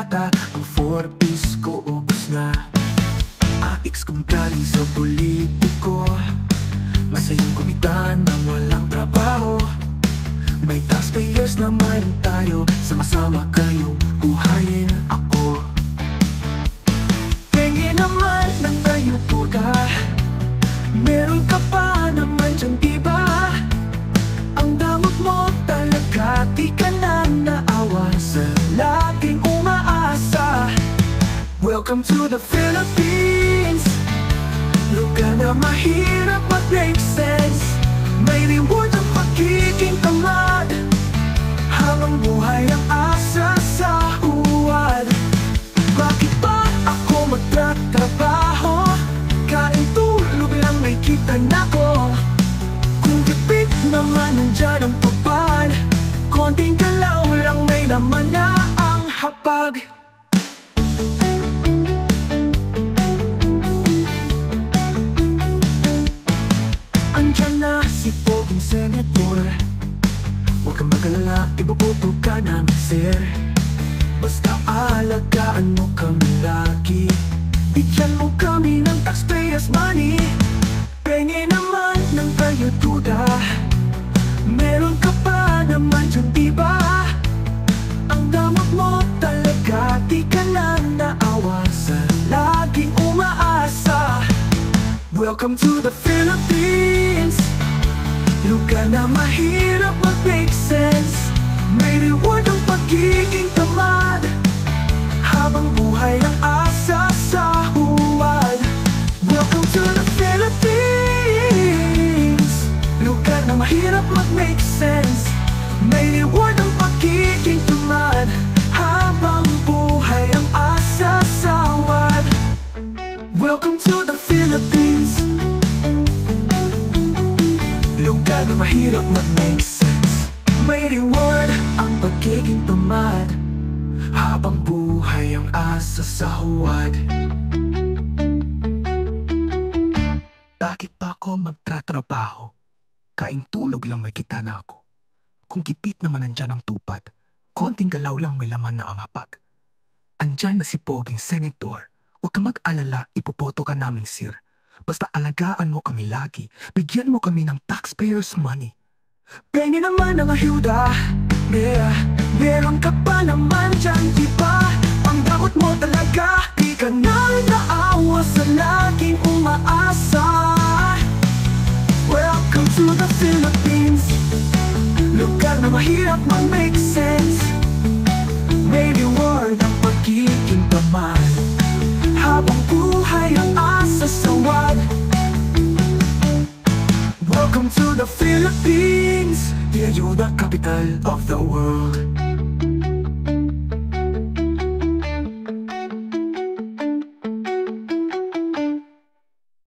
yata ang Forbes ko ubos na. Aiks kong galing sa politiko, masayang kumita nang walang trabaho. May taxpayers naman tayo, sama-sama kayong buhayin ako. Pengi naman ng ayuda, meron ka pa naman dyan diba? Ang damot mo talaga, di ka na naawa sa laging umaasa. Welcome to the Philippines, lugar na mahirap mag-make sense. May reward ang pagiging tamad, habang buhay ang asa sa huwad. Bakit ba ako magtatrabaho? Kain tulog lang may kita na ko. Kung tipid naman nandyan ang papad, konting galaw lang may laman na ang hapag. Andyan na si Poging Senator, huwag kang mag-alala, ibuboto ka namin sir. Basta alagaan mo kami lagi, bigyan mo kami ng taxpayers money. Pengi naman ng ayuda, meron ka pa naman dyan diba? Ang damot mo talaga, di ka na naawa sa laging umaasa. Welcome to the Philippines, lugar na mahirap mag-make sense. May reward ang pagiging tamad, habang buhay ang asa sa huwad. Welcome to the Philippines, lugar na mahirap mag-make sense. May reward ang pagiging tamad, habang buhay ang asa sa huwad. Welcome to the Philippines, lugar na mahirap mag-make sense. May reward ang pagiging tamad, habang buhay ang asa sa huwad. Bakit pa ako magtatrabaho? Kain tulog lang may kita na ako. Kung gipit naman nandyan ang tupad, konting galaw lang may laman na ang hapag. Andyan na si Poging Senator, huwag kang mag-alala, ipopoto ka namin sir. Basta alagaan mo kami lagi, bigyan mo kami ng taxpayers money. Pengi naman ang ayuda, meron ka pa naman dyan diba? Ang damot mo talaga, di ka na naawa sa laging umaasa. Welcome to the Philippines, lugar na mahirap mag-make sense. May reward ang pagiging tamad, habang buhay ang asa sa huwad. Welcome to the Philippines, the ayuda capital of the world.